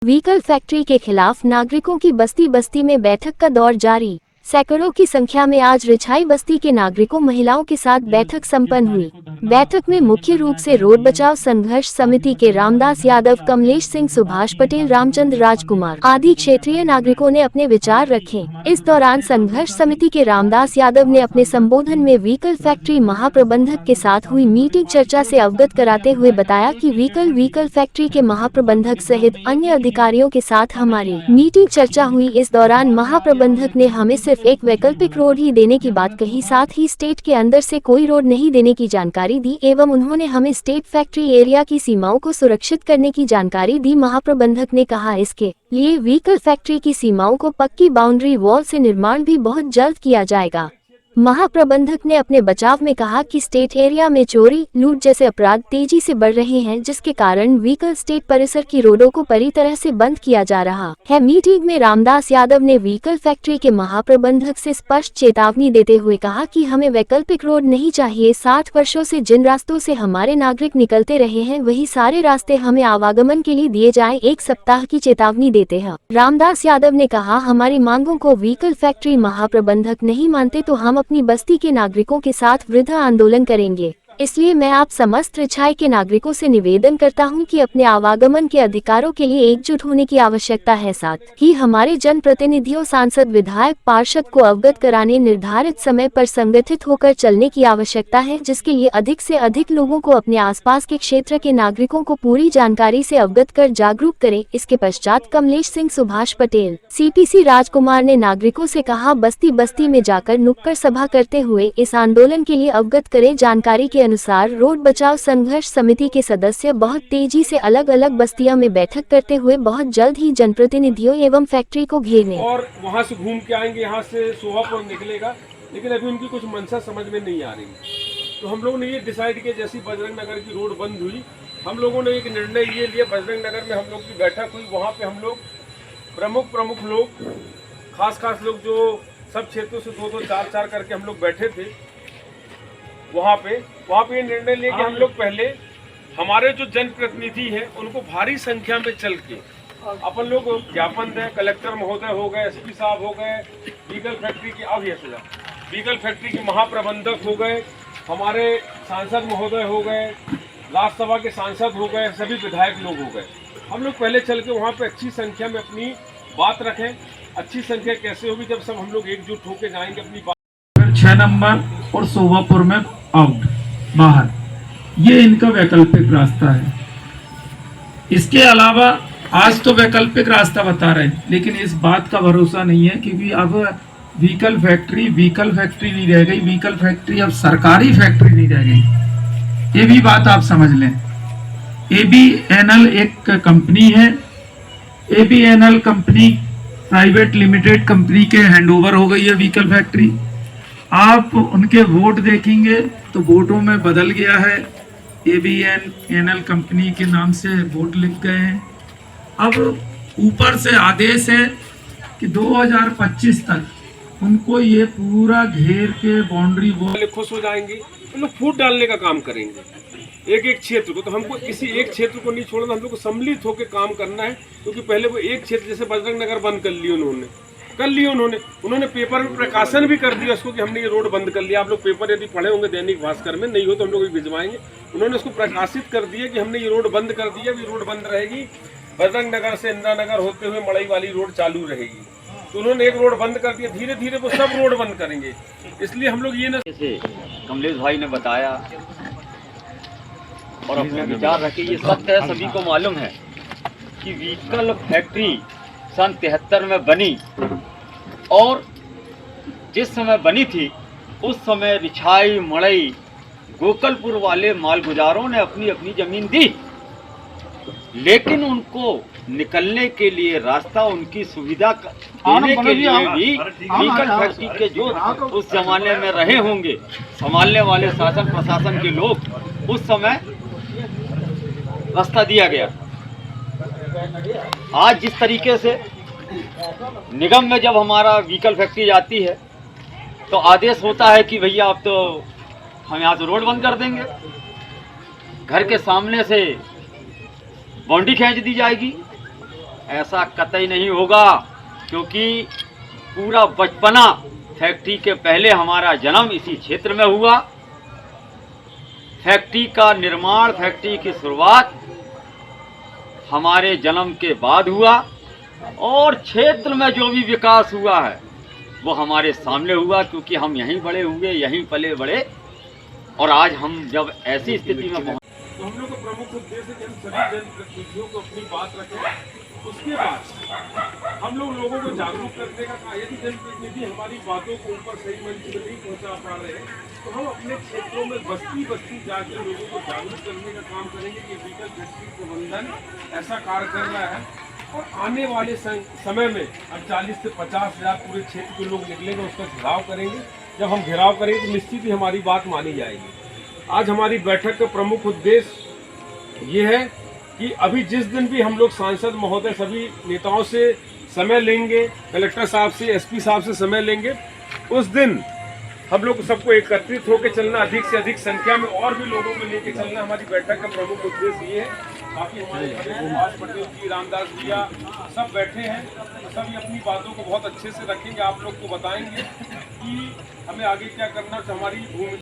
Vehicle factory के खिलाफ नागरिकों की बस्ती बस्ती में बैठक का दौर जारी। सैकड़ों की संख्या में आज रिछाई बस्ती के नागरिकों महिलाओं के साथ बैठक संपन्न हुई। बैठक में मुख्य रूप से रोड बचाओ संघर्ष समिति के रामदास यादव, कमलेश सिंह, सुभाष पटेल, रामचंद्र राजकुमार आदि क्षेत्रीय नागरिकों ने अपने विचार रखे। इस दौरान संघर्ष समिति के रामदास यादव ने अपने संबोधन में व्हीकल फैक्ट्री महाप्रबंधक के साथ हुई मीटिंग चर्चा से अवगत कराते हुए बताया कि व्हीकल फैक्ट्री के महाप्रबंधक सहित अन्य अधिकारियों के साथ हमारी मीटिंग चर्चा हुई। इस दौरान महाप्रबंधक ने हमें सिर्फ एक वैकल्पिक रोड ही देने की बात कही, साथ ही स्टेट के अंदर से कोई रोड नहीं देने की जानकारी दी एवं उन्होंने हमें स्टेट फैक्ट्री एरिया की सीमाओं को सुरक्षित करने की जानकारी दी। महाप्रबंधक ने कहा इसके लिए व्हीकल फैक्ट्री की सीमाओं को पक्की बाउंड्री वॉल से निर्माण भी बहुत जल्द किया जाएगा। महाप्रबंधक ने अपने बचाव में कहा कि स्टेट एरिया में चोरी, लूट जैसे अपराध तेजी से बढ़ रहे हैं, जिसके कारण व्हीकल स्टेट परिसर की रोडों को पूरी तरह से बंद किया जा रहा है। मीटिंग में रामदास यादव ने व्हीकल फैक्ट्री के महाप्रबंधक से स्पष्ट चेतावनी देते हुए कहा कि हमें वैकल्पिक रोड नहीं चाहिए। 60 वर्षों से जिन रास्तों से हमारे नागरिक निकलते रहे हैं वही सारे रास्ते हमें आवागमन के लिए दिए जाएं। 1 सप्ताह की चेतावनी देते हैं। रामदास यादव ने कहा हमारी मांगों को व्हीकल फैक्ट्री महाप्रबंधक नहीं मानते तो हम अपनी बस्ती के नागरिकों के साथ वृहद आंदोलन करेंगे। इसलिए मैं आप समस्त रिछाई के नागरिकों से निवेदन करता हूं कि अपने आवागमन के अधिकारों के लिए एकजुट होने की आवश्यकता है। साथ ही हमारे जनप्रतिनिधियों, सांसद, विधायक, पार्षद को अवगत कराने निर्धारित समय पर संगठित होकर चलने की आवश्यकता है, जिसके लिए अधिक से अधिक लोगों को अपने आसपास के क्षेत्र के नागरिकों को पूरी जानकारी से अवगत कर जागरूक करें। इसके पश्चात कमलेश सिंह, सुभाष पटेल, CPC राजकुमार ने नागरिकों से कहा बस्ती बस्ती में जाकर नुक्कड़ सभा करते हुए इस आंदोलन के लिए अवगत करें। जानकारी के अनुसार रोड बचाओ संघर्ष समिति के सदस्य बहुत तेजी से अलग अलग बस्तियों में बैठक करते हुए बहुत जल्द ही जनप्रतिनिधियों एवं फैक्ट्री को घेरने और वहां से घूम के आएंगे, यहाँ से शोभापुर निकलेगा, लेकिन अभी उनकी कुछ मंशा समझ में नहीं आ रही। तो हम लोगों ने ये डिसाइड किया, जैसी बजरंग नगर की रोड बंद हुई, हम लोगों ने एक निर्णय ये लिया। बजरंग नगर में हम लोग की बैठक हुई, वहाँ पे हम लोग प्रमुख लोग, खास लोग जो सब क्षेत्रों से 2-2, 4-4 करके हम लोग बैठे थे। वहाँ पे ये निर्णय लिया कि हम लोग पहले हमारे जो जनप्रतिनिधि हैं उनको भारी संख्या में चल के अपन लोग ज्ञापन दें। कलेक्टर महोदय हो गए, SP साहब हो गए, व्हीकल फैक्ट्री के महाप्रबंधक हो गए, हमारे सांसद महोदय हो गए, राज्यसभा के सांसद हो गए, सभी विधायक लोग हो गए। हम लोग पहले चल के वहाँ पे अच्छी संख्या में अपनी बात रखें। अच्छी संख्या कैसे होगी? जब सब हम लोग एकजुट होकर जाएंगे अपनी बात। 6 नंबर और शोभापुर में आउट बाहर, ये इनका वैकल्पिक रास्ता है। इसके अलावा आज तो वैकल्पिक रास्ता बता रहे हैं, लेकिन इस बात का भरोसा नहीं है क्योंकि अब व्हीकल फैक्ट्री नहीं रह गई। व्हीकल फैक्ट्री अब सरकारी फैक्ट्री नहीं रह गई, ये भी बात आप समझ लें। ABNL एक कंपनी है, ABNL company private limited company के हैंडओवर हो गई है व्हीकल फैक्ट्री। आप उनके वोट देखेंगे तो वोटों में बदल गया है, ABNL कंपनी के नाम से वोट लिख गए हैं। अब ऊपर से आदेश है कि 2025 तक उनको ये पूरा घेर के बाउंड्री वॉल। खुश हो जाएंगे, हम लोग फूट डालने का काम करेंगे एक क्षेत्र को। तो हमको किसी एक क्षेत्र को नहीं छोड़ना, हम लोग को सम्मिलित होकर काम करना है। क्योंकि पहले वो एक क्षेत्र, जैसे बजरंग नगर बंद कर लिया उन्होंने पेपर में प्रकाशन भी कर दिया उसको कि हमने ये रोड बंद कर लिया। आप लोग पेपर यदि पढ़े होंगे दैनिक भास्कर में, नहीं हो तो हम लोग भिजवाएंगे। उन्होंने उसको प्रकाशित कर दिया कि हमने ये रोड बंद कर दिया। ये रोड बंद रहेगी, बजरंग नगर से इंदिरा नगर होते हुए मड़ई वाली रोड चालू रहेगी। तो उन्होंने एक रोड बंद कर दिया, धीरे धीरे वो सब रोड बंद करेंगे। इसलिए हम लोग ये न, जैसे कमलेश भाई ने बताया और अपने विचार रखे, ये सत्य है, सभी को मालूम है कि व्हीकल फैक्ट्री सन 73 में बनी और जिस समय बनी थी उस समय रिछाई, मड़ई, गोकलपुर वाले मालगुजारों ने अपनी अपनी ज़मीन दी, लेकिन उनको निकलने के लिए रास्ता, उनकी सुविधा देने के लिए भी व्हीकल फैक्ट्री के जो उस जमाने में रहे होंगे संभालने वाले शासन प्रशासन के लोग, उस समय रास्ता दिया गया। आज जिस तरीके से निगम में जब हमारा व्हीकल फैक्ट्री जाती है तो आदेश होता है कि भैया अब तो हम यहाँ से रोड बंद कर देंगे, घर के सामने से बाउंड्री खींच दी जाएगी, ऐसा कतई नहीं होगा, क्योंकि पूरा बचपना फैक्ट्री के पहले हमारा जन्म इसी क्षेत्र में हुआ। फैक्ट्री का निर्माण, फैक्ट्री की शुरुआत हमारे जन्म के बाद हुआ, और क्षेत्र में जो भी विकास हुआ है वो हमारे सामने हुआ, क्योंकि हम यहीं बड़े हुए, यहीं पले बड़े, और आज हम जब ऐसी स्थिति में पहुंचे। तो हम लोग का प्रमुख उद्देश्य है कि हम सभी जनप्रतिनिधियों को अपनी बात रखें। उसके बाद हम लोगों को जागरूक करने का कहा, यदि जनप्रतिनिधि हमारी बातों को ऊपर सही मंच में नहीं पहुंचा पा रहे हैं तो हम अपने क्षेत्रों में बस्ती बस्ती जाकर लोगों को जागरूक करने का काम करेंगे कि व्हीकल फैक्ट्री प्रबंधन ऐसा कार्य कर रहा है, और आने वाले समय में अब 40 से 50 हज़ार पूरे क्षेत्र के लोग निकलेंगे, उसका घेराव करेंगे। जब हम घेराव करेंगे तो निश्चित ही हमारी बात मानी जाएगी। आज हमारी बैठक का प्रमुख उद्देश्य ये है कि अभी जिस दिन भी हम लोग सांसद महोदय सभी नेताओं से समय लेंगे, कलेक्टर साहब से, एसपी साहब से समय लेंगे, उस दिन हम लोग सबको एकत्रित होकर चलना, अधिक से अधिक संख्या में और भी लोगों को लेकर चलना हमारी बैठक का प्रमुख उद्देश्य ये है। बाकी हमारे सुभाष पटेल जी, रामदास भैया सब बैठे हैं, सभी अपनी बातों को बहुत अच्छे से रखेंगे, आप लोग को बताएंगे कि हमें आगे क्या करना है, हमारी भूमि